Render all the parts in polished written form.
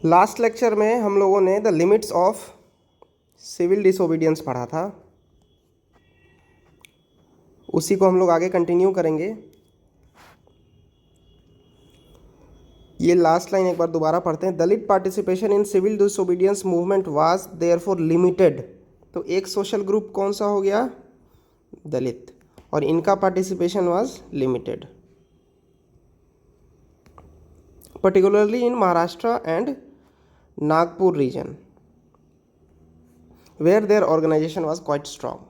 Last lecture में हम लोगों ने the limits of civil disobedience पढ़ा था, उसी को हम लोग आगे कंटिन्यू करेंगे। ये लास्ट लाइन एक बार दोबारा पढ़ते हैं। Dalit participation in civil disobedience movement was therefore limited. तो एक सोशल ग्रुप कौन सा हो गया? दलित, और इनका participation was limited, particularly in Maharashtra and Nagpur region, where their organization was quite strong.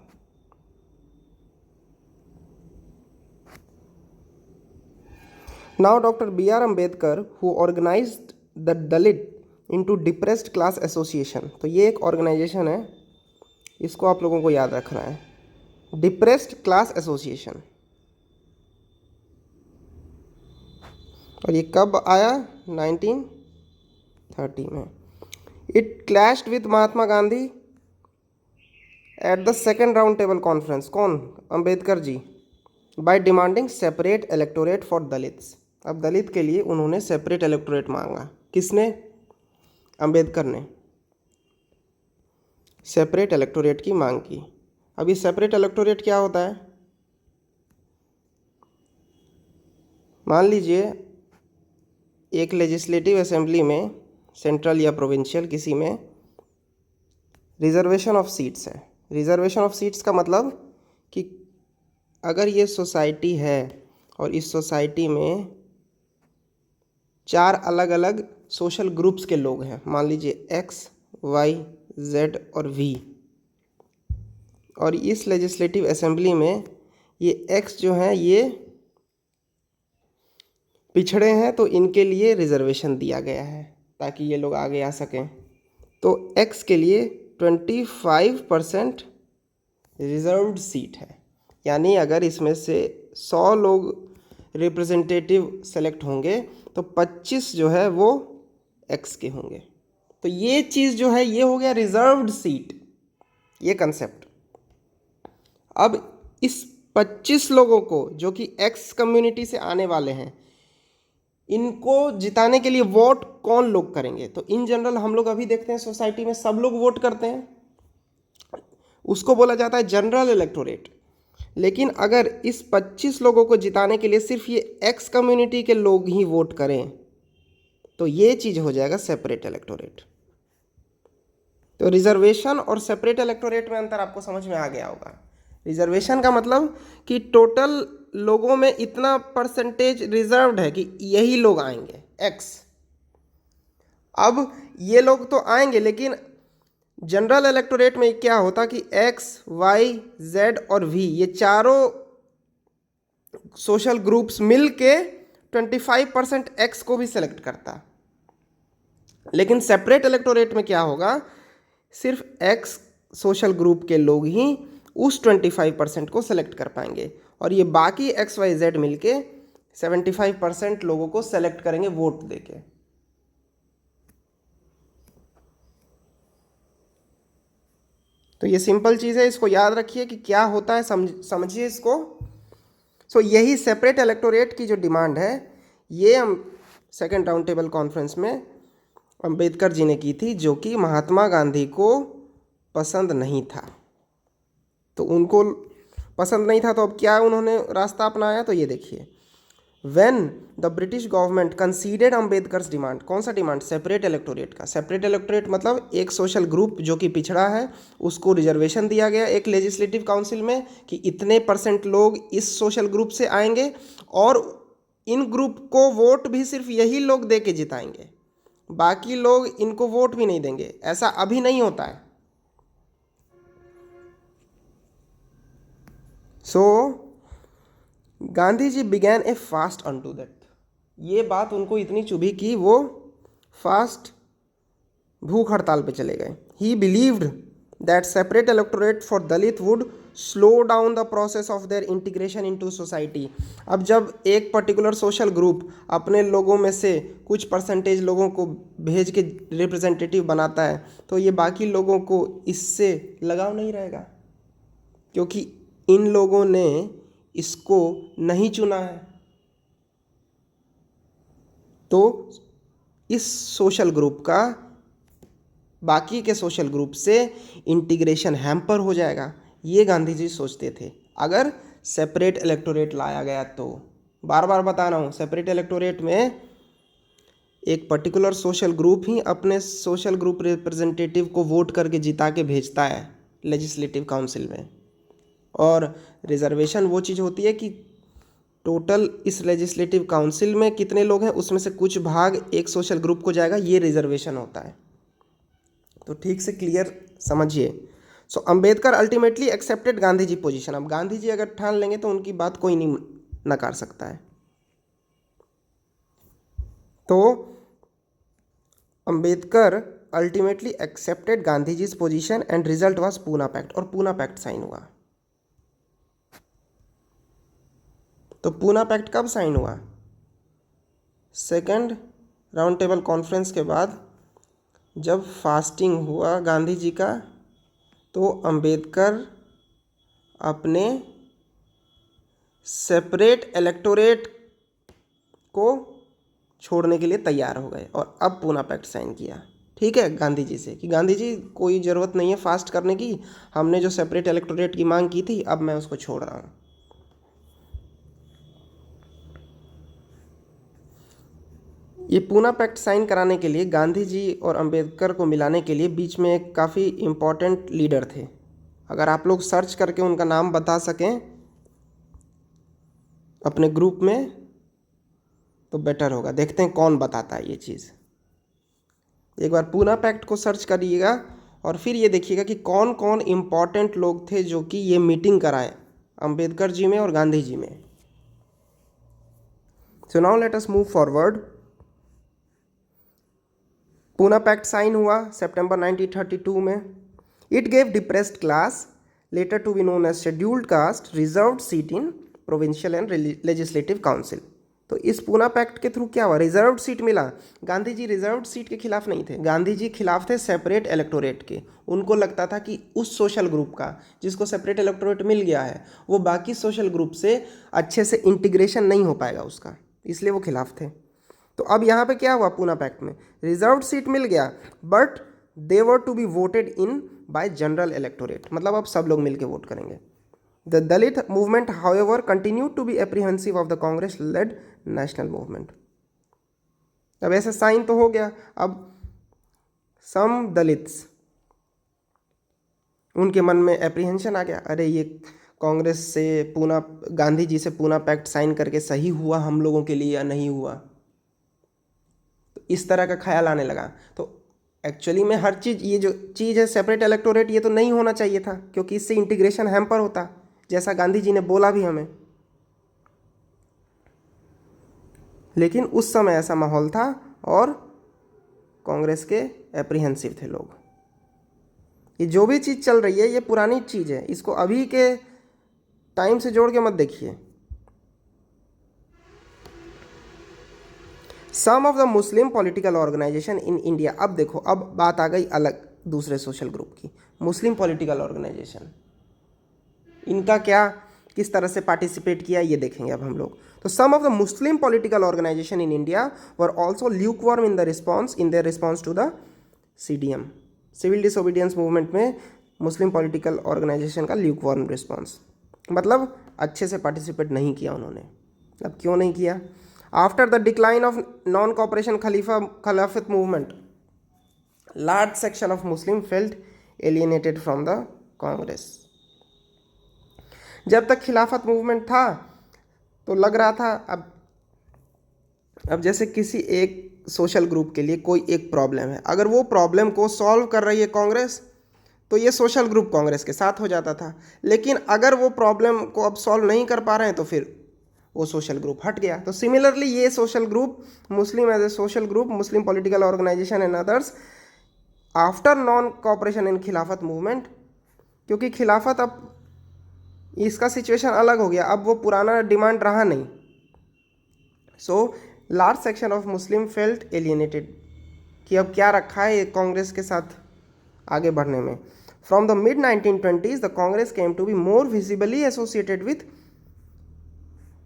Now, Dr. B.R. Ambedkar, who organized the Dalit into Depressed Class Association, तो ये एक ऑर्गेनाइजेशन है, इसको आप लोगों को याद रखना है, डिप्रेस्ड क्लास एसोसिएशन। और ये कब आया? 1930 में। It clashed with Mahatma Gandhi at the second round table conference. कौन? Ambedkar ji. By demanding separate electorate for Dalits. अब दलित के लिए उन्होंने सेपरेट इलेक्टोरेट मांगा। किसने? अंबेडकर ने सेपरेट इलेक्टोरेट की मांग की। अब ये सेपरेट इलेक्टोरेट क्या होता है? मान लीजिए एक लेजिस्लेटिव असेंबली में, सेंट्रल या प्रोविंशियल किसी में, रिजर्वेशन ऑफ सीट्स है। रिजर्वेशन ऑफ सीट्स का मतलब कि अगर ये सोसाइटी है और इस सोसाइटी में 4 अलग अलग सोशल ग्रुप्स के लोग हैं, मान लीजिए X, Y, Z और V, और इस लेजिस्लेटिव असेंबली में ये X जो है ये पिछड़े हैं, तो इनके लिए रिजर्वेशन दिया गया है ताकि ये लोग आगे आ सकें। तो X के लिए 25% रिजर्व्ड सीट है, यानी अगर इसमें से 100 लोग रिप्रेजेंटेटिव सेलेक्ट होंगे तो 25 जो है वो X के होंगे। तो ये चीज़ जो है ये हो गया रिजर्व्ड सीट, ये कंसेप्ट। अब इस 25 लोगों को जो कि X कम्युनिटी से आने वाले हैं, इनको जिताने के लिए वोट कौन लोग करेंगे? तो इन जनरल हम लोग अभी देखते हैं सोसाइटी में सब लोग वोट करते हैं, उसको बोला जाता है जनरल इलेक्टोरेट। लेकिन अगर इस 25 लोगों को जिताने के लिए सिर्फ ये X कम्युनिटी के लोग ही वोट करें तो ये चीज़ हो जाएगा सेपरेट इलेक्टोरेट। तो रिजर्वेशन और सेपरेट इलेक्टोरेट में अंतर आपको समझ में आ गया होगा। रिजर्वेशन का मतलब कि टोटल लोगों में इतना परसेंटेज रिजर्व्ड है कि यही लोग आएंगे X। अब ये लोग तो आएंगे, लेकिन जनरल इलेक्टोरेट में क्या होता कि X, Y, Z और V ये चारों सोशल ग्रुप्स मिल के 25% X को भी सेलेक्ट करता। लेकिन सेपरेट इलेक्टोरेट में क्या होगा, सिर्फ X सोशल ग्रुप के लोग ही उस 25% को सेलेक्ट कर पाएंगे, और ये बाकी X, Y, Z मिलके 75% लोगों को सेलेक्ट करेंगे वोट देके। तो ये सिंपल चीज़ है, इसको याद रखिए कि क्या होता है, समझिए इसको। सो यही सेपरेट इलेक्टोरेट की जो डिमांड है ये हम सेकेंड राउंड टेबल कॉन्फ्रेंस में अंबेडकर जी ने की थी, जो कि महात्मा गांधी को पसंद नहीं था। तो उनको पसंद नहीं था, तो अब क्या उन्होंने रास्ता अपनाया? तो ये देखिए, when the British government considered Ambedkar's demand. कौन सा डिमांड? सेपरेट इलेक्टोरेट का। सेपरेट इलेक्टोरेट मतलब एक सोशल ग्रुप जो कि पिछड़ा है उसको रिजर्वेशन दिया गया एक लेजिस्लेटिव काउंसिल में कि इतने % लोग इस सोशल ग्रुप से आएंगे, और इन ग्रुप को वोट भी सिर्फ यही लोग दे के जिताएंगे, बाकी लोग इनको वोट भी नहीं देंगे। ऐसा अभी नहीं होता है। So Gandhi ji began a fast on to that. ये बात उनको इतनी चुभी कि वो फास्ट भूख हड़ताल पे चले गए। ही believed that separate electorate for Dalit would slow down the process of their integration into society. अब जब एक पर्टिकुलर सोशल ग्रुप अपने लोगों में से कुछ % लोगों को भेज के रिप्रेजेंटेटिव बनाता है तो ये बाकी लोगों को इससे लगाव नहीं रहेगा, क्योंकि इन लोगों ने इसको नहीं चुना है। तो इस सोशल ग्रुप का बाकी के सोशल ग्रुप से इंटीग्रेशन हैम्पर हो जाएगा, ये गांधी जी सोचते थे। अगर सेपरेट इलेक्टोरेट लाया गया तो, बार बार बता रहा हूँ, सेपरेट इलेक्टोरेट में एक पर्टिकुलर सोशल ग्रुप ही अपने सोशल ग्रुप रिप्रेजेंटेटिव को वोट करके जिता के भेजता है लेजिस्लेटिव काउंसिल में। और रिजर्वेशन वो चीज़ होती है कि टोटल इस लेजिस्लेटिव काउंसिल में कितने लोग हैं उसमें से कुछ भाग एक सोशल ग्रुप को जाएगा, ये रिजर्वेशन होता है। तो ठीक से क्लियर समझिए। सो Ambedkar ultimately accepted Gandhi ji position. अब गांधी जी अगर ठान लेंगे तो उनकी बात कोई नहीं नकार सकता है। तो Ambedkar ultimately accepted Gandhi ji position and result was Poona pact, और पूना पैक्ट साइन हुआ। तो पूना पैक्ट कब साइन हुआ? सेकेंड राउंड टेबल कॉन्फ्रेंस के बाद जब फास्टिंग हुआ गांधी जी का, तो अंबेडकर अपने सेपरेट इलेक्टोरेट को छोड़ने के लिए तैयार हो गए और अब पूना पैक्ट साइन किया। ठीक है, गांधी जी से कि गांधी जी कोई ज़रूरत नहीं है फास्ट करने की, हमने जो सेपरेट इलेक्टोरेट की मांग की थी अब मैं उसको छोड़ रहा हूँ। ये पूना पैक्ट साइन कराने के लिए गांधी जी और अंबेडकर को मिलाने के लिए बीच में एक काफ़ी इम्पोर्टेंट लीडर थे। अगर आप लोग सर्च करके उनका नाम बता सकें अपने ग्रुप में तो बेटर होगा। देखते हैं कौन बताता है ये चीज़। एक बार पूना पैक्ट को सर्च करिएगा और फिर ये देखिएगा कि कौन कौन इम्पोर्टेंट लोग थे जो कि ये मीटिंग कराए अंबेडकर जी में और गांधी जी में। So now let us move forward. Poona pact sign हुआ सितंबर 1932 में। It gave depressed class later to be known as scheduled caste reserved seat in provincial and legislative council. तो इस पूना पैक्ट के थ्रू क्या हुआ? रिजर्व्ड सीट मिला। गांधी जी रिजर्व्ड सीट के खिलाफ नहीं थे, गांधी जी खिलाफ थे सेपरेट इलेक्टोरेट के। उनको लगता था कि उस सोशल ग्रुप का जिसको सेपरेट इलेक्टोरेट मिल गया है वो बाकी सोशल ग्रुप से अच्छे से इंटीग्रेशन नहीं हो पाएगा उसका, इसलिए वो खिलाफ थे। तो अब यहाँ पे क्या हुआ पूना पैक्ट में? रिजर्व्ड सीट मिल गया but they were to be voted in by general electorate, मतलब अब सब लोग मिलकर वोट करेंगे। The Dalit movement however continued to be apprehensive of the Congress led national movement. अब ऐसा साइन तो हो गया, अब सम दलित्स उनके मन में एप्रीहेंशन आ गया, अरे ये कांग्रेस से पूना गांधी जी से पूना पैक्ट साइन करके सही हुआ हम लोगों के लिए या नहीं हुआ, तो इस तरह का ख्याल आने लगा। तो एक्चुअली में हर चीज़, ये जो चीज़ है सेपरेट इलेक्टोरेट, ये तो नहीं होना चाहिए था क्योंकि इससे इंटीग्रेशन हैम्पर होता, जैसा गांधी जी ने बोला भी हमें। लेकिन उस समय ऐसा माहौल था और कांग्रेस के एप्रीहेंसिव थे लोग। ये जो भी चीज़ चल रही है ये पुरानी चीज़ है, इसको अभी के टाइम से जोड़ के मत देखिए। Some of the Muslim political organisation in India. अब देखो, अब बात आ गई अलग दूसरे सोशल ग्रुप की। मुस्लिम पॉलिटिकल ऑर्गेनाइजेशन, इनका क्या किस तरह से पार्टिसिपेट किया ये देखेंगे अब हम लोग। तो some of the Muslim political organisation in India were also lukewarm in their response to the CDM, civil disobedience movement में मुस्लिम पॉलिटिकल ऑर्गेनाइजेशन का ल्यूकवार्म रिस्पॉन्स, मतलब अच्छे से पार्टिसिपेट नहीं किया उन्होंने। अब क्यों नहीं किया? After the decline of non cooperation Khilafat movement, large section of Muslim felt alienated from the Congress. जब तक खिलाफत मूवमेंट था तो लग रहा था अब जैसे किसी एक सोशल ग्रुप के लिए कोई एक प्रॉब्लम है, अगर वो प्रॉब्लम को सॉल्व कर रही है कांग्रेस तो ये सोशल ग्रुप कांग्रेस के साथ हो जाता था। लेकिन अगर वो प्रॉब्लम को अब सॉल्व नहीं कर पा रहे हैं तो फिर वो सोशल ग्रुप हट गया। तो सिमिलरली ये social group Muslim as a social group, Muslim political organisation and others after non cooperation in Khilafat movement, क्योंकि खिलाफत अब इसका सिचुएशन अलग हो गया, अब वो पुराना डिमांड रहा नहीं। So large section of Muslim felt alienated कि अब क्या रखा है कांग्रेस के साथ आगे बढ़ने में। From the mid 1920s the Congress came to be more visibly associated with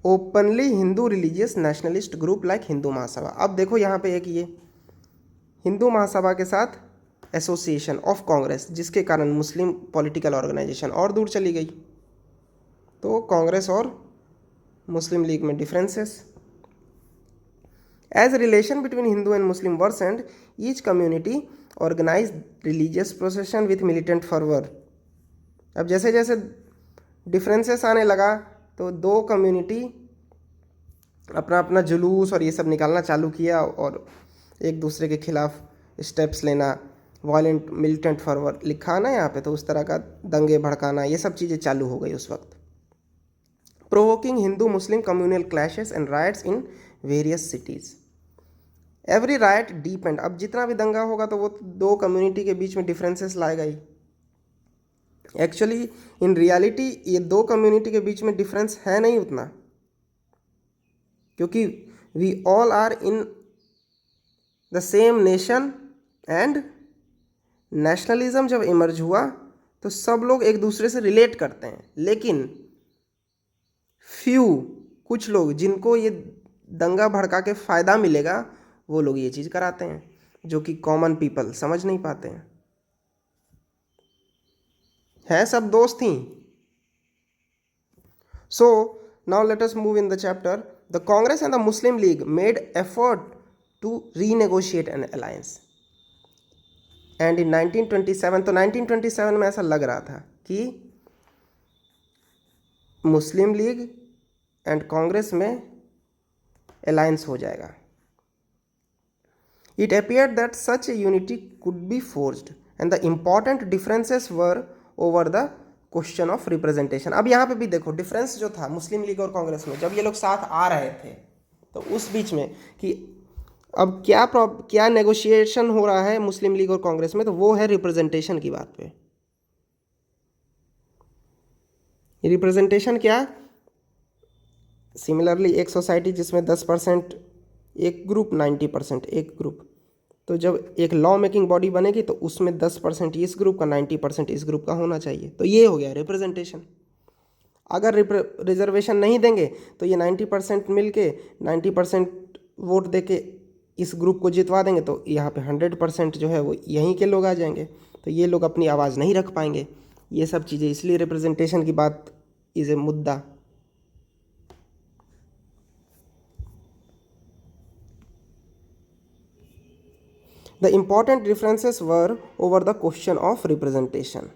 openly Hindu religious nationalist group like Hindu Mahasabha. अब देखो यहाँ पे एक ये हिंदू महासभा के साथ एसोसिएशन ऑफ कांग्रेस, जिसके कारण मुस्लिम पॉलिटिकल ऑर्गेनाइजेशन और दूर चली गई। तो कांग्रेस और मुस्लिम लीग में differences. As relation between Hindu and Muslim worsened, each community organise religious procession with militant fervour. अब जैसे जैसे डिफरेंसेस आने लगा तो दो कम्युनिटी अपना अपना जुलूस और ये सब निकालना चालू किया और एक दूसरे के खिलाफ स्टेप्स लेना, वायलेंट मिलिटेंट फर्वर लिखा ना यहाँ पे, तो उस तरह का दंगे भड़काना, ये सब चीज़ें चालू हो गई उस वक्त। Provoking Hindu Muslim communal clashes and rights in various cities. Every right depend, अब जितना भी दंगा होगा तो वो दो कम्युनिटी के बीच में डिफरेंसेस लाएगा ही। एक्चुअली इन रियलिटी ये दो कम्युनिटी के बीच में डिफरेंस है नहीं उतना, क्योंकि we all are in the same nation and nationalism जब इमर्ज हुआ तो सब लोग एक दूसरे से रिलेट करते हैं, लेकिन फ्यू कुछ लोग जिनको ये दंगा भड़का के फ़ायदा मिलेगा वो लोग ये चीज़ कराते हैं, जो कि कॉमन पीपल समझ नहीं पाते हैं। है सब दोस्त ही। So now let us move in the chapter. The Congress and the Muslim League made effort to renegotiate an alliance and in 1927, तो 1927 में ऐसा लग रहा था कि मुस्लिम लीग एंड कांग्रेस में अलायंस हो जाएगा। It appeared that such a unity could be forged and the important differences were over the question of representation। अब यहाँ पे भी देखो डिफरेंस जो था मुस्लिम लीग और कांग्रेस में, जब ये लोग साथ आ रहे थे तो उस बीच में कि अब क्या नेगोशिएशन हो रहा है मुस्लिम लीग और कांग्रेस में, तो वो है रिप्रेजेंटेशन की बात पे। रिप्रेजेंटेशन क्या, सिमिलरली एक सोसाइटी जिसमें 10% एक ग्रुप, 90% एक ग्रुप, तो जब एक लॉ मेकिंग बॉडी बनेगी तो उसमें 10% इस ग्रुप का, 90% इस ग्रुप का होना चाहिए। तो ये हो गया रिप्रेजेंटेशन। अगर रिजर्वेशन नहीं देंगे तो ये 90% मिल के 90% वोट दे के इस ग्रुप को जितवा देंगे, तो यहाँ पे 100% जो है वो यहीं के लोग आ जाएंगे, तो ये लोग अपनी आवाज़ नहीं रख पाएंगे। ये सब चीज़ें, इसलिए रिप्रेजेंटेशन की बात इज़ ए मुद्दा। The important differences were over the question of representation.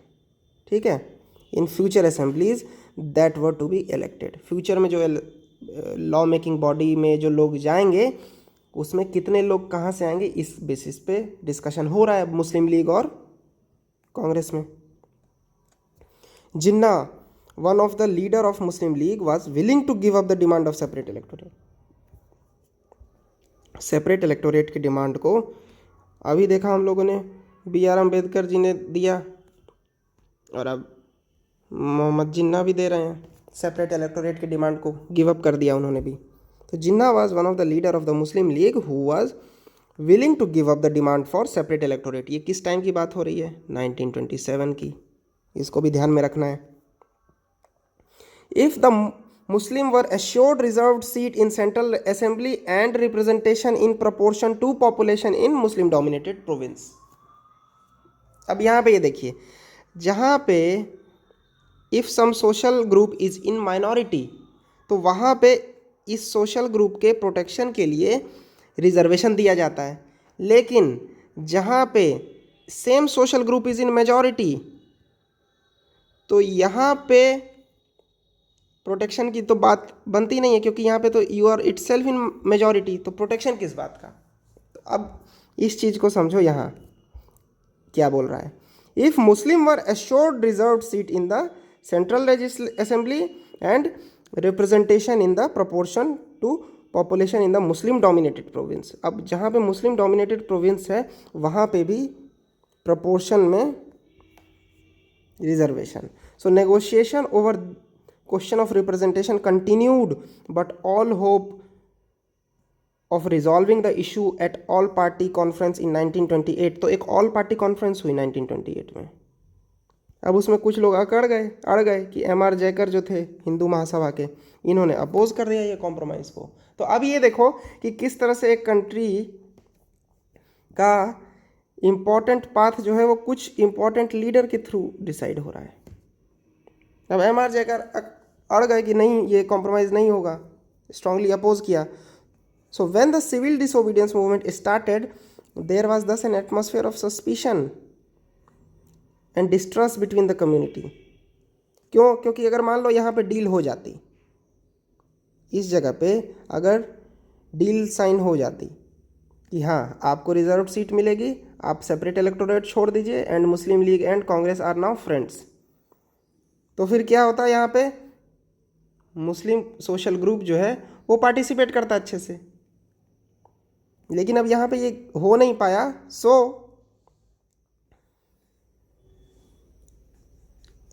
ठीक है, in future assemblies that were to be elected. Future में जो लॉ मेकिंग बॉडी में जो लोग जाएंगे उसमें कितने लोग कहाँ से आएंगे, इस बेसिस पे डिस्कशन हो रहा है मुस्लिम लीग और कांग्रेस में। Jinnah, one of the leader of Muslim League, was willing to give up the demand of separate electorate. Separate electorate की डिमांड को अभी देखा हम लोगों ने, BR अम्बेडकर जी ने दिया और अब मोहम्मद जिन्ना भी दे रहे हैं। सेपरेट इलेक्टोरेट की डिमांड को गिव अप कर दिया उन्होंने भी। तो Jinnah was one of the leader of the Muslim League who was willing to give up the demand for separate electorate. ये किस टाइम की बात हो रही है, 1927 की, इसको भी ध्यान में रखना है। If the Muslim were assured reserved seat in Central Assembly and representation in proportion to population in Muslim dominated province। अब यहाँ पे ये देखिए, जहाँ पे if some social group is in minority, तो वहाँ पे इस सोशल ग्रुप के प्रोटेक्शन के लिए रिजर्वेशन दिया जाता है। लेकिन जहाँ पे same social group is in majority, तो यहाँ पे प्रोटेक्शन की तो बात बनती नहीं है, क्योंकि यहाँ पे तो you are itself in majority, तो प्रोटेक्शन किस बात का। तो अब इस चीज़ को समझो, यहाँ क्या बोल रहा है। If Muslim were assured reserved seat in the central assembly and representation in the proportion to population in the Muslim dominated province. अब जहाँ पे मुस्लिम डोमिनेटेड प्रोविंस है वहाँ पे भी प्रोपोर्शन में reservation. So negotiation over question of representation continued, but all hope of resolving the issue at all party conference in 1928। तो एक all party conference हुई 1928 में। अब उसमें कुछ लोग अड़ गए कि MR जयकर जो थे हिंदू महासभा के, इन्होंने अपोज कर दिया ये कॉम्प्रोमाइज़ को। तो अब ये देखो कि किस तरह से एक कंट्री का इम्पोर्टेंट पाथ जो है वो कुछ इम्पोर्टेंट लीडर के थ्रू डिसाइड हो रहा है। अब एम आर जयकर अड़ गए कि नहीं, ये कॉम्प्रोमाइज़ नहीं होगा, स्ट्रांगली अपोज किया। So when the civil disobedience movement started there was thus an atmosphere of suspicion and distrust between the community. क्यों? क्योंकि अगर मान लो यहाँ पे डील हो जाती, इस जगह पे अगर डील साइन हो जाती कि हाँ आपको रिजर्व सीट मिलेगी, आप सेपरेट इलेक्टोरेट छोड़ दीजिए and Muslim League and Congress are now friends, तो फिर क्या होता है, यहाँ पे मुस्लिम सोशल ग्रुप जो है वो पार्टिसिपेट करता अच्छे से। लेकिन अब यहाँ पे ये हो नहीं पाया। So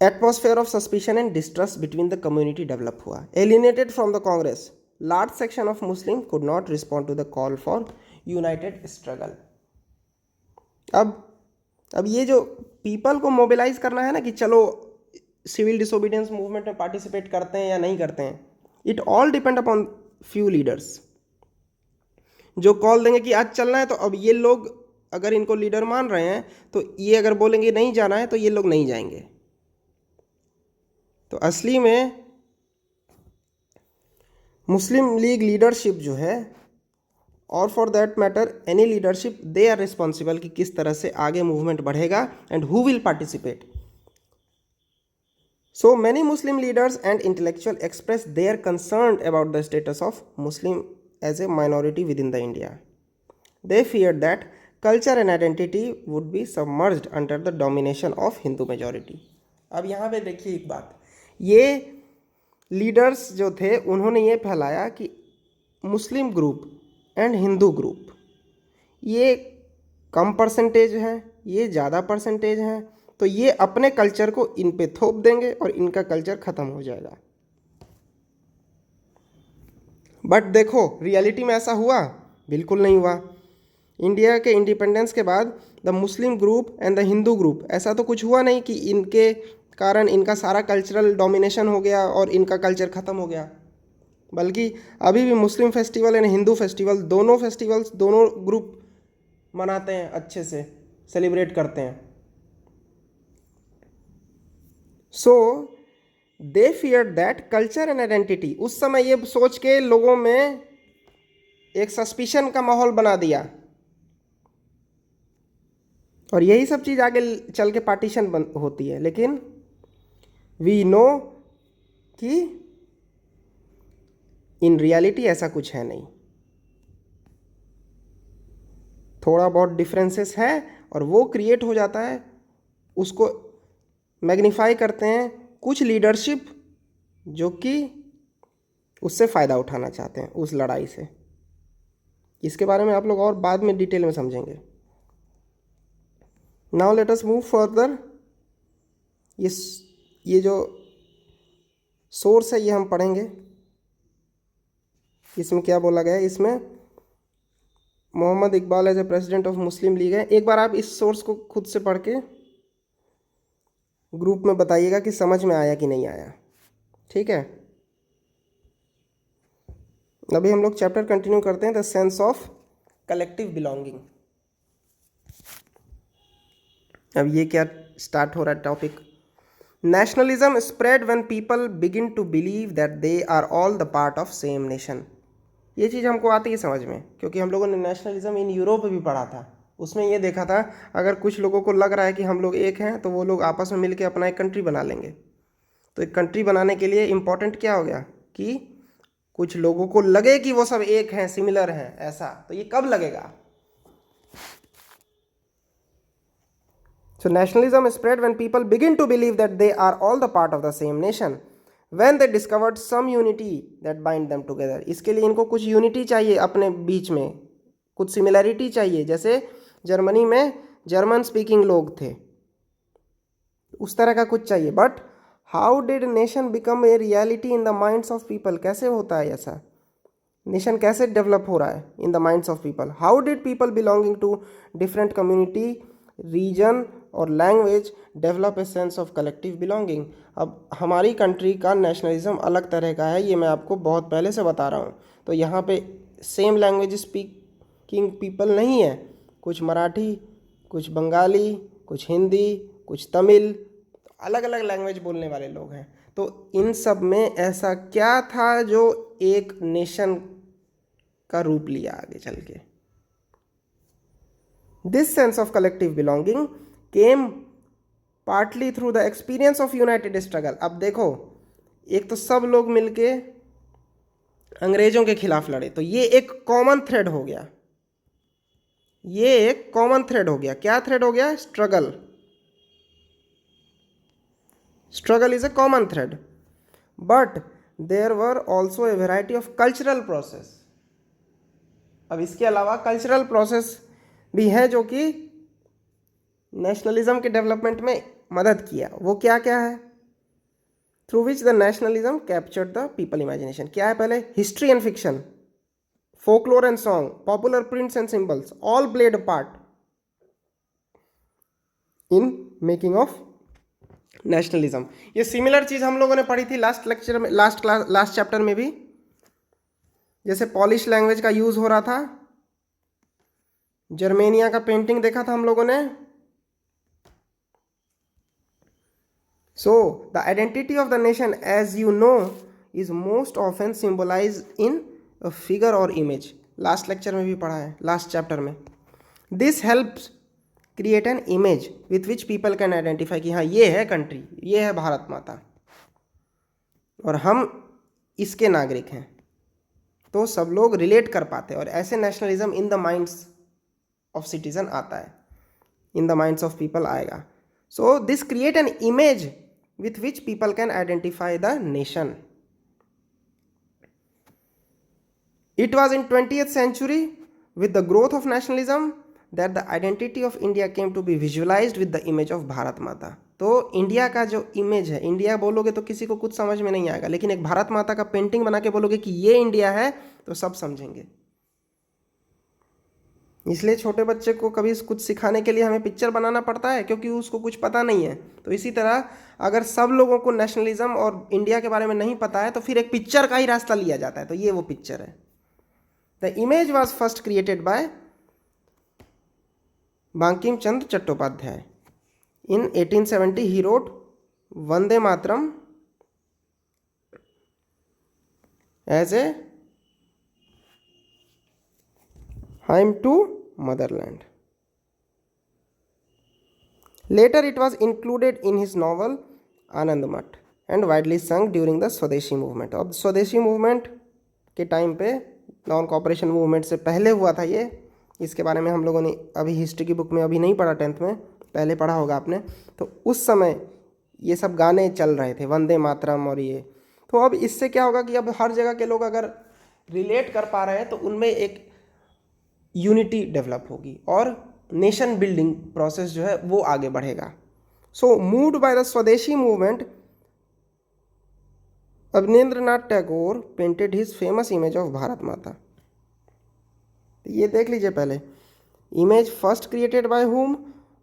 atmosphere of suspicion and distrust between the community develop हुआ। Alienated from the Congress, large section of Muslim could not respond to the call for united struggle. अब ये जो पीपल को मोबिलाइज करना है ना कि चलो सिविल डिसोबीडियंस मूवमेंट में पार्टिसिपेट करते हैं या नहीं करते हैं, it all depend upon few leaders जो कॉल देंगे कि आज चलना है। तो अब ये लोग अगर इनको लीडर मान रहे हैं तो ये अगर बोलेंगे नहीं जाना है तो ये लोग नहीं जाएंगे। तो असली में मुस्लिम लीग लीडरशिप जो है, और for that matter any leadership, they are responsible कि किस तरह से आगे मूवमेंट बढ़ेगा and who will participate. So many Muslim leaders and intellectual express their concern about the status of Muslim as a minority within the India. They feared that culture and identity would be submerged under the domination of Hindu majority. अब यहाँ पे देखिए एक बात, ये leaders जो थे उन्होंने ये फैलाया कि मुस्लिम ग्रुप एंड हिंदू ग्रुप ये कम परसेंटेज हैं, ये ज़्यादा परसेंटेज हैं, तो ये अपने कल्चर को इन पे थोप देंगे और इनका कल्चर ख़त्म हो जाएगा। बट देखो रियलिटी में ऐसा हुआ? बिल्कुल नहीं हुआ। इंडिया के इंडिपेंडेंस के बाद the Muslim group and the Hindu group, ऐसा तो कुछ हुआ नहीं कि इनके कारण इनका सारा कल्चरल डोमिनेशन हो गया और इनका कल्चर ख़त्म हो गया। बल्कि अभी भी Muslim festival and Hindu festival, दोनों फेस्टिवल्स दोनों ग्रुप मनाते हैं, अच्छे से सेलिब्रेट करते हैं। So they fear that culture and identity, उस समय ये सोच के लोगों में एक सस्पिशन का माहौल बना दिया, और यही सब चीज़ आगे चल के पार्टीशन होती है। लेकिन वी नो कि इन रियलिटी ऐसा कुछ है नहीं, थोड़ा बहुत डिफरेंसेस है और वो क्रिएट हो जाता है, उसको मैग्नीफाई करते हैं कुछ लीडरशिप जो कि उससे फ़ायदा उठाना चाहते हैं उस लड़ाई से। इसके बारे में आप लोग और बाद में डिटेल में समझेंगे। Now let us move further. ये जो सोर्स है ये हम पढ़ेंगे, इसमें क्या बोला गया है। इसमें Mohammad Iqbal as a president of मुस्लिम लीग है। एक बार आप इस सोर्स को खुद से पढ़ के ग्रुप में बताइएगा कि समझ में आया कि नहीं आया, ठीक है। अभी हम लोग चैप्टर कंटिन्यू करते हैं, the sense of collective belonging. अब ये क्या स्टार्ट हो रहा है topic, nationalism spread when people begin to believe that they are all the part of same nation. ये चीज़ हमको आती है समझ में, क्योंकि हम लोगों ने नेशनलिज्म इन यूरोप भी पढ़ा था। उसमें ये देखा था अगर कुछ लोगों को लग रहा है कि हम लोग एक हैं तो वो लोग आपस में मिलकर अपना एक कंट्री बना लेंगे। तो एक कंट्री बनाने के लिए इम्पोर्टेंट क्या हो गया कि कुछ लोगों को लगे कि वो सब एक हैं, सिमिलर हैं, ऐसा। तो ये कब लगेगा? So nationalism spread when people begin to believe that they are all the part of the same nation when they discovered some unity that bind them together. इसके लिए इनको कुछ यूनिटी चाहिए अपने बीच में, कुछ सिमिलैरिटी चाहिए। जैसे जर्मनी में जर्मन स्पीकिंग लोग थे, उस तरह का कुछ चाहिए। But how did nation become a reality in the minds of people? कैसे होता है ऐसा? नेशन कैसे डेवलप हो रहा है in the minds of people? How did people belonging to different community, region और language develop a sense of collective belonging? अब हमारी कंट्री का नेशनलिज्म अलग तरह का है, ये मैं आपको बहुत पहले से बता रहा हूँ। तो यहाँ पे सेम लैंग्वेज स्पीकिंग पीपल नहीं है, कुछ मराठी, कुछ बंगाली, कुछ हिंदी, कुछ तमिल, अलग अलग लैंग्वेज बोलने वाले लोग हैं। तो इन सब में ऐसा क्या था जो एक नेशन का रूप लिया आगे चल के? This sense of collective belonging came partly through the experience of United struggle. अब देखो, एक तो सब लोग मिलके अंग्रेजों के खिलाफ लड़े, तो ये एक कॉमन थ्रेड हो गया, ये एक कॉमन थ्रेड हो गया। क्या थ्रेड हो गया? Struggle. Struggle is a common thread, but there were also a variety of cultural process. अब इसके अलावा कल्चरल प्रोसेस भी है जो कि नेशनलिज्म के डेवलपमेंट में मदद किया। वो क्या क्या है? Through which the nationalism captured the people imagination. क्या है? पहले history and fiction, folklore and song, popular prints and symbols, all played a part in making of nationalism. ये सिमिलर चीज हम लोगों ने पढ़ी थी लास्ट लेक्चर में, लास्ट चैप्टर में भी। जैसे पॉलिश लैंग्वेज का यूज हो रहा था, जर्मेनिया का पेंटिंग देखा था हम लोगों ने। So the identity of the nation as you know is most often symbolize in a figure और इमेज। लास्ट लेक्चर में भी पढ़ा है, लास्ट चैप्टर में। This helps create an image with which people can identify कि हाँ ये है कंट्री, ये है भारत माता और हम इसके नागरिक हैं। तो सब लोग रिलेट कर पाते हैं और ऐसे nationalism in the minds of citizen आता है, in the minds of people आएगा। So this create an image with which people can identify the nation. It was in 20th century with the growth of nationalism that the identity of India came to be visualized with the image of Bharat माता। तो India का जो image है, India बोलोगे तो किसी को कुछ समझ में नहीं आएगा, लेकिन एक भारत माता का पेंटिंग बना के बोलोगे कि ये इंडिया है तो सब समझेंगे। इसलिए छोटे बच्चे को कभी कुछ सिखाने के लिए हमें पिक्चर बनाना पड़ता है, क्योंकि उसको कुछ पता नहीं है। तो इसी तरह अगर सब लोगों को नेशनलिज्म और इंडिया के बारे में नहीं पता है तो फिर एक पिक्चर का ही रास्ता लिया जाता है। तो ये वो पिक्चर है। The image was first created by Bankim Chandra Chattopadhyay. In 1870, he wrote Vande Mataram as a hymn to motherland. Later, it was included in his novel Anand Math and widely sung during the Swadeshi movement. अब स्वदेशी movement के time पे, non cooperation movement से पहले हुआ था ये। इसके बारे में हम लोगों ने अभी हिस्ट्री की बुक में अभी नहीं पढ़ा, 10th में पहले पढ़ा होगा आपने। तो उस समय ये सब गाने चल रहे थे, वंदे मातरम और ये। तो अब इससे क्या होगा कि अब हर जगह के लोग अगर रिलेट कर पा रहे हैं तो उनमें एक यूनिटी डेवलप होगी और नेशन बिल्डिंग प्रोसेस जो है वो आगे बढ़ेगा। सो मूव्ड बाय द स्वदेशी movement, Abanindranath Tagore painted his famous image of Bharat माता। ये देख लीजिए पहले, image first created by whom,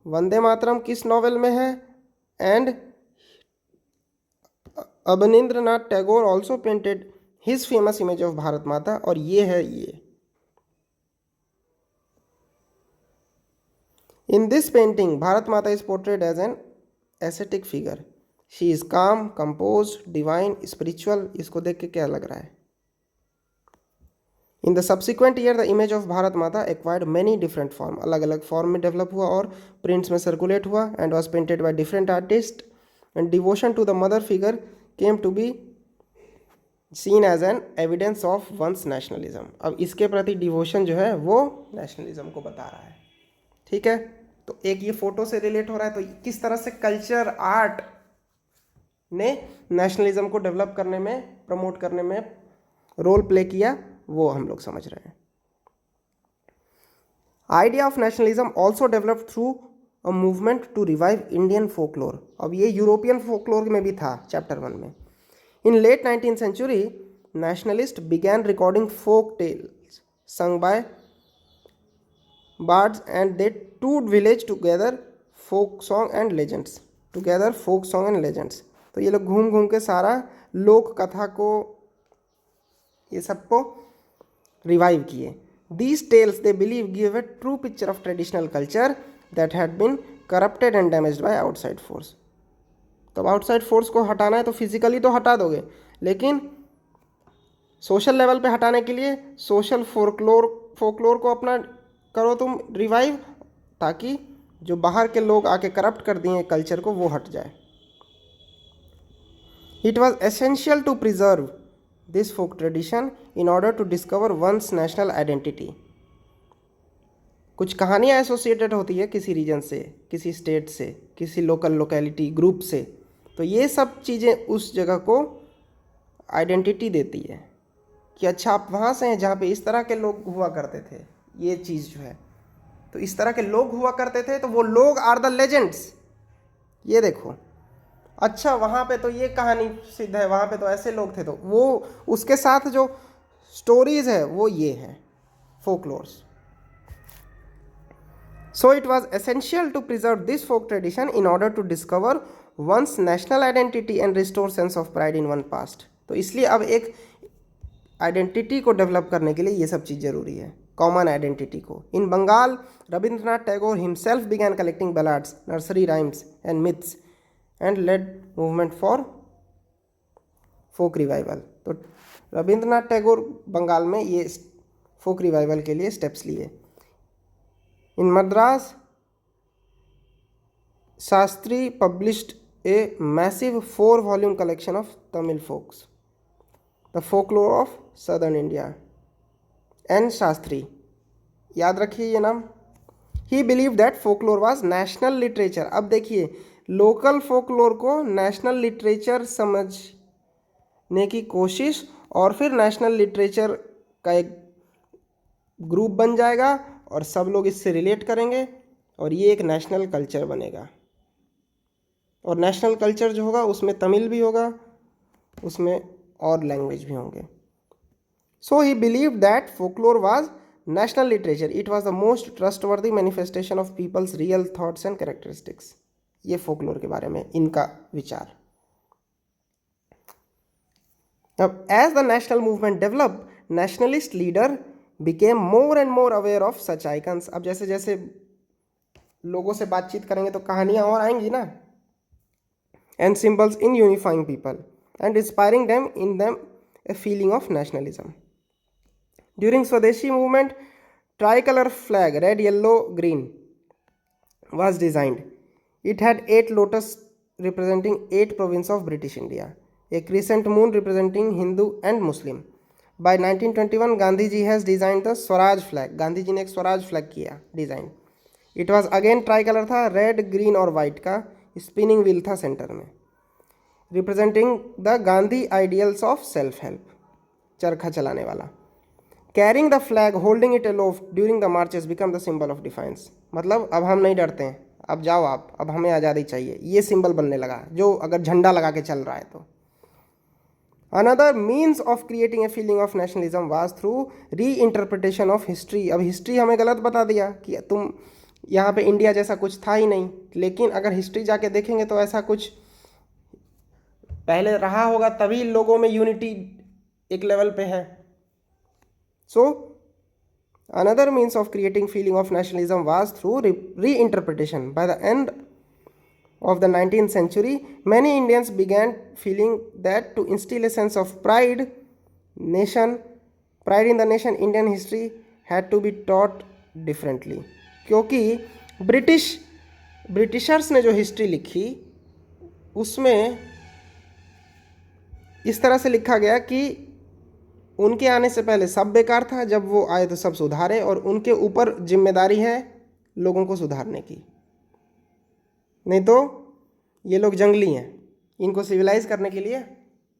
Vande Mataram किस नॉवेल में है, and Abanindranath Tagore also painted his famous image of Bharat माता। और ये है ये। In this painting Bharat Mata is portrayed as an aesthetic figure. She is calm, compose, divine, spiritual. इसको देख के क्या लग रहा है? In the subsequent year the image of Bharat Mata acquired many different form. अलग अलग फॉर्म में डेवलप हुआ और प्रिंट्स में सर्कुलेट हुआ and was painted by different artist and devotion to the mother figure came to be seen as an evidence of one's nationalism. अब इसके प्रति डिवोशन जो है वो नेशनलिज्म को बता रहा है। ठीक है, तो एक ये फोटो से रिलेट हो रहा है। तो किस तरह से कल्चर, आर्ट ने नेशनलिज्म को डेवलप करने में, प्रमोट करने में रोल प्ले किया, वो हम लोग समझ रहे हैं। Idea of nationalism also developed through a movement to revive Indian folklore. अब ये यूरोपियन फोकलोर में भी था चैप्टर 1 में। इन late 19th century, nationalists began recording folk tales sung by bards and they toured village together folk song and legends। तो ये लोग घूम घूम के सारा लोक कथा को, ये सबको रिवाइव किए। These tales, they believe, give a true picture of traditional culture that had been corrupted and damaged by outside force. तो आउटसाइड फोर्स को हटाना है तो फिजिकली तो हटा दोगे, लेकिन सोशल लेवल पे हटाने के लिए सोशल फोकलोर को अपना करो तुम रिवाइव, ताकि जो बाहर के लोग आके करप्ट कर दिए कल्चर को वो हट जाए. It was essential to preserve this folk tradition in order to discover one's national identity. कुछ कहानियाँ एसोसिएटेड होती है किसी रीजन से, किसी स्टेट से, किसी लोकल लोकेलिटी ग्रुप से, तो ये सब चीज़ें उस जगह को आइडेंटिटी देती है कि अच्छा आप वहाँ से हैं जहाँ पे इस तरह के लोग हुआ करते थे. ये चीज़ जो है, तो इस तरह के लोग हुआ करते थे, तो वो लोग आर द लेजेंड्स. ये देखो, अच्छा वहाँ पे तो ये कहानी सिद्ध है, वहाँ पे तो ऐसे लोग थे, तो वो उसके साथ जो स्टोरीज है वो ये है folklores. So it was essential to preserve this folk tradition in order to discover one's national identity and restore sense of pride in one past. तो इसलिए अब एक आइडेंटिटी को डेवलप करने के लिए ये सब चीज़ जरूरी है, कॉमन आइडेंटिटी को. In Bengal, Rabindranath Tagore himself began collecting ballads, nursery rhymes and myths and led movement for folk revival. तो रविंद्रनाथ टैगोर बंगाल में ये फोक रिवाइवल के लिए स्टेप्स लिए. In Madras, Shastri published a massive 4-volume collection of Tamil folks, the folklore of southern India. N. Shastri, याद रखिए ये नाम. He believed that folklore was national literature. अब देखिए, लोकल फोकलोर को नेशनल लिटरेचर समझने की कोशिश, और फिर नेशनल लिटरेचर का एक ग्रुप बन जाएगा और सब लोग इससे रिलेट करेंगे और ये एक नेशनल कल्चर बनेगा. और नेशनल कल्चर जो होगा उसमें तमिल भी होगा, उसमें और लैंग्वेज भी होंगे. So he believe that folklore was national literature. It was the most trustworthy manifestation of people's real thoughts and characteristics. ये फोकलोर के बारे में इनका विचार. अब as the national movement develop, nationalist leader became more and more aware of such icons. अब जैसे जैसे लोगों से बातचीत करेंगे तो कहानियाँ और आएंगी ना. and symbols in unifying people and inspiring them in them a feeling of nationalism. During Swadeshi movement, tricolor flag red, yellow, green was designed. It had 8 lotus representing 8 provinces of British India, a crescent moon representing Hindu and Muslim. By 1921, Gandhi ji has designed the Swaraj flag. Gandhi ji ने एक Swaraj flag किया design. It was again tricolour था, red, green और white का. Spinning wheel था centre में, representing the Gandhi ideals of self help, चरखा चलाने वाला. Carrying the flag, holding it aloft during the marches become the symbol of defiance. मतलब अब हम नहीं डरते हैं, अब जाओ आप, अब हमें आज़ादी चाहिए, ये सिंबल बनने लगा जो अगर झंडा लगा के चल रहा है तो. Another means of creating a feeling of nationalism was through reinterpretation of history. अब हिस्ट्री हमें गलत बता दिया कि तुम यहाँ पे इंडिया जैसा कुछ था ही नहीं, लेकिन अगर हिस्ट्री जाके देखेंगे तो ऐसा कुछ पहले रहा होगा, तभी लोगों में यूनिटी एक लेवल पे है. So another means of creating feeling of nationalism was through reinterpretation. By the end of the 19th century, many Indians began feeling that to instill a sense of pride in the nation, Indian history had to be taught differently. क्योंकि Britishers ने जो history लिखी उसमें इस तरह से लिखा गया कि उनके आने से पहले सब बेकार था, जब वो आए तो सब सुधारे, और उनके ऊपर जिम्मेदारी है लोगों को सुधारने की. नहीं तो ये लोग जंगली हैं, इनको सिविलाइज करने के लिए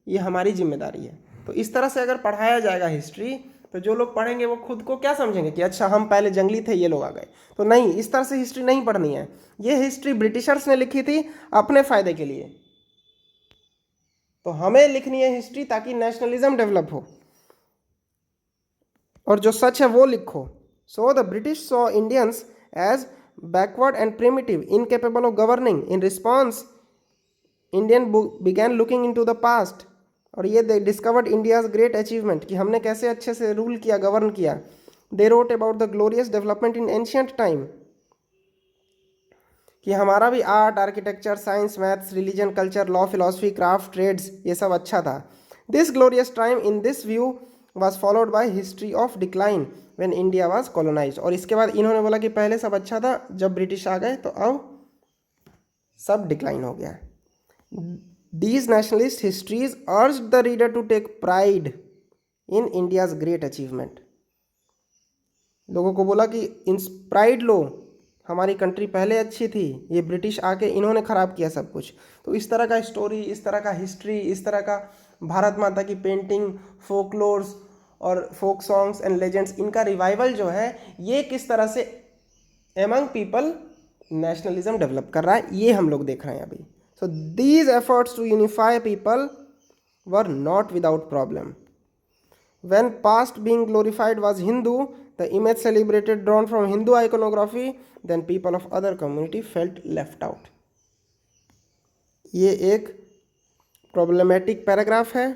ये हमारी जिम्मेदारी है. तो इस तरह से अगर पढ़ाया जाएगा हिस्ट्री, तो जो लोग पढ़ेंगे वो खुद को क्या समझेंगे कि अच्छा हम पहले जंगली थे, ये लोग आ गए. तो नहीं, इस तरह से हिस्ट्री नहीं पढ़नी है. ये हिस्ट्री ब्रिटिशर्स ने लिखी थी अपने फ़ायदे के लिए, तो हमें लिखनी है हिस्ट्री ताकि नेशनलिज्म डेवलप हो और जो सच है वो लिखो. So the British saw Indians as backward and primitive, incapable of governing. In response, Indian began looking into the past, और ये they discovered India's great achievement कि हमने कैसे अच्छे से रूल किया, गवर्न किया. They wrote about the glorious development in ancient time, कि हमारा भी art, architecture, science, maths, religion, culture, law, philosophy, craft, trades, ये सब अच्छा था. This glorious time in this view was followed by history of decline when India was colonised. और इसके बाद इन्होंने बोला कि पहले सब अच्छा था, जब ब्रिटिश आ गए तो अब सब डिक्लाइन हो गया. These nationalist histories urged the reader to take pride in India's great achievement. लोगों को बोला कि प्राइड लो, हमारी कंट्री पहले अच्छी थी, ये ब्रिटिश आके इन्होंने ख़राब किया सब कुछ. तो इस तरह का स्टोरी, इस तरह का हिस्ट्री, इस तरह का भारत माता की पेंटिंग, फोकलोर्स और फोक सॉन्ग्स एंड लेजेंड्स, इनका रिवाइवल जो है ये किस तरह से एमंग पीपल नेशनलिज्म डेवलप कर रहा है, ये हम लोग देख रहे हैं अभी. So these efforts to unify people were not without problem. When past being glorified was Hindu, the image celebrated drawn from Hindu iconography, then people of other community felt left out. ये एक problematic paragraph है.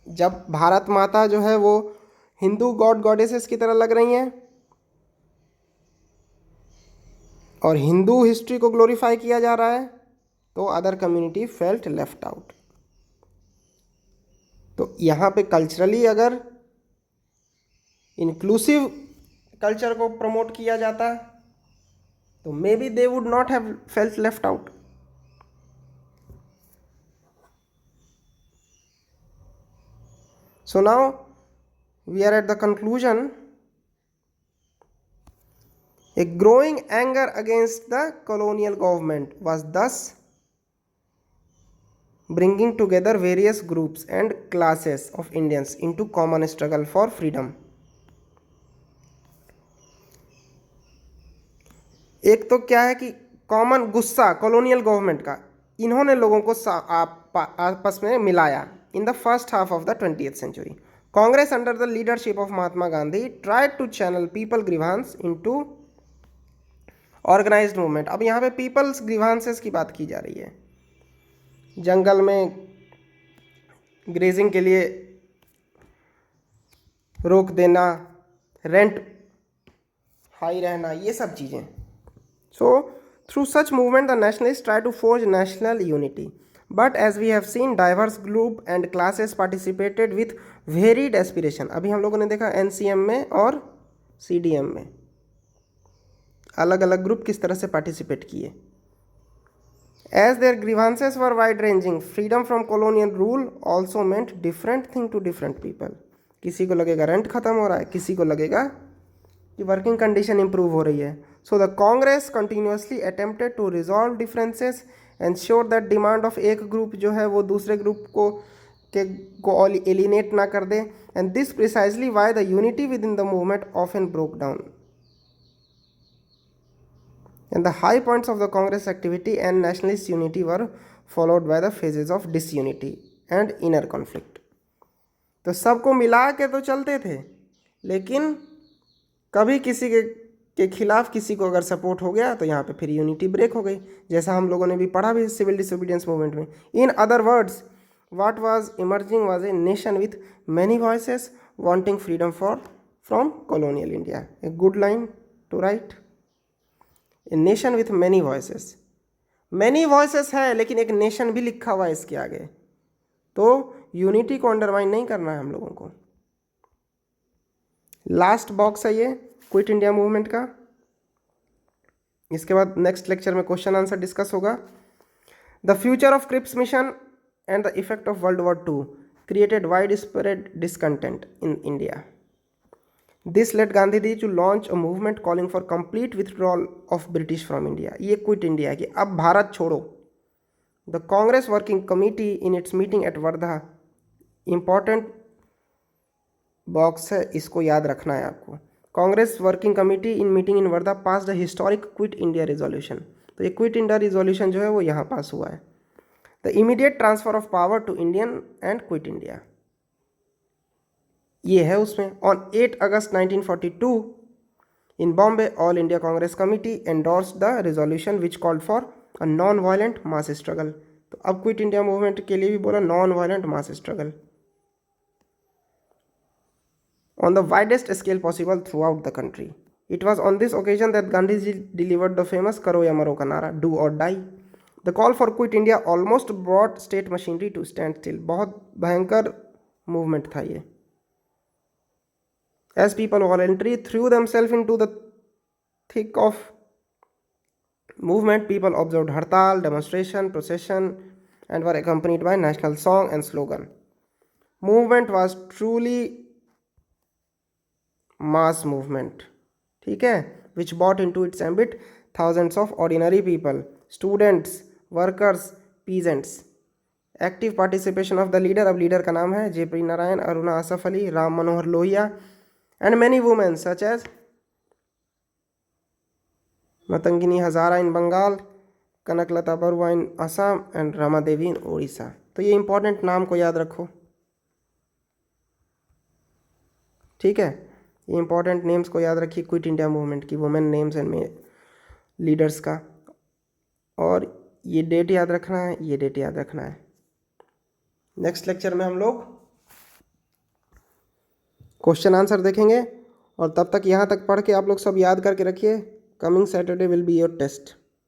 जब भारत माता जो है वो Hindu God goddesses की तरह लग रही हैं और हिंदू हिस्ट्री को ग्लोरीफाई किया जा रहा है, तो other community felt left out. तो यहाँ पे कल्चरली अगर इंक्लूसिव कल्चर को प्रमोट किया जाता तो maybe they would not have felt left out. So now we are at the conclusion. A growing anger against the colonial government was thus bringing together various groups and classes of Indians into common struggle for freedom. एक तो क्या है कि common गुस्सा colonial government का, इन्होंने लोगों को आपस में मिलाया. In the first half of the 20th century, Congress under the leadership of Mahatma Gandhi tried to channel people grievance into organised movement. अब यहाँ पे पीपल्स ग्रीवांसेस की बात की जा रही है. जंगल में ग्रेजिंग के लिए रोक देना, रेंट हाई रहना, ये सब चीज़ें. So through such movement the nationalist try to forge national unity, but as we have seen diverse group and classes participated with varied aspiration. अभी हम लोगों ने देखा NCM में और CDM में अलग अलग ग्रुप किस तरह से पार्टिसिपेट किए. As their grievances were wide ranging, freedom from colonial rule also meant different thing to different people. किसी को लगेगा रेंट खत्म हो रहा है, किसी को लगेगा कि वर्किंग कंडीशन इंप्रूव हो रही है. So the Congress continuously attempted to resolve differences, ensure that demand of एक ग्रुप जो है वो दूसरे ग्रुप को एलिनेट ना कर दे. And this precisely why the unity within the movement often broke down. And the high points of the Congress activity and nationalist unity were followed by the phases of disunity and inner conflict. तो सबको मिला के तो चलते थे, लेकिन कभी किसी के खिलाफ किसी को अगर सपोर्ट हो गया तो यहाँ पे फिर यूनिटी ब्रेक हो गई, जैसा हम लोगों ने भी पढ़ा भी सिविल डिसोबीडियंस मूवमेंट में. In other words, what was emerging was a nation with many voices wanting freedom from colonial India. A good line to write. A nation with many voices. many voices है, लेकिन एक nation भी लिखा हुआ है इसके आगे. तो यूनिटी को अंडरमाइन नहीं करना है हम लोगों को. लास्ट बॉक्स है ये क्विट इंडिया मूवमेंट का. इसके बाद नेक्स्ट लेक्चर में क्वेश्चन आंसर डिस्कस होगा. The future of Cripps mission and the effect of World War II created widespread discontent in India. This led Gandhi Ji to launch a movement calling for complete withdrawal of British from India. ये quit India की, अब भारत छोड़ो. The Congress Working Committee in its meeting at Wardha, important box है, इसको याद रखना है आपको. Congress working committee in meeting in Wardha pass the historic quit India resolution. तो ये क्विट इंडिया रिजोल्यूशन जो है वो यहाँ पास हुआ है. The immediate transfer of power to Indian and quit India, ये है उसमें. On 8 August 1942 in Bombay, all India Congress committee endorsed the resolution which called for a non violent mass struggle. तो अब क्विट इंडिया मूवमेंट के लिए भी बोला non violent mass struggle. on the widest scale possible throughout the country. It was on this occasion that Gandhiji delivered the famous Karo ya Maro ka nara, do or die. The call for quit India almost brought state machinery to stand still. बहुत भयंकर movement था ये. As people voluntarily threw themselves into the thick of movement, people observed hartal, demonstration, procession, and were accompanied by national song and slogan. Movement was truly mass movement. ठीक है, which brought into its ambit thousands of ordinary people, students, workers, peasants. Active participation of the leader. अब leader का नाम है JP Narayan, Aruna Asaf Ali, Ram Manohar Lohia, and many women such as Matangini Hazra in Bengal, Kanaklata Barua in Assam and Rama Devi in Orissa. तो ये important नाम को याद रखो. ठीक है, ये इंपॉर्टेंट नेम्स को याद रखिए क्विट इंडिया मूवमेंट की, वुमेन नेम्स एंड लीडर्स का. और ये डेट याद रखना है, ये डेट याद रखना है. नेक्स्ट लेक्चर में हम लोग क्वेश्चन आंसर देखेंगे. और तब तक यहाँ तक पढ़ के आप लोग सब याद करके रखिए. Coming Saturday will be your test.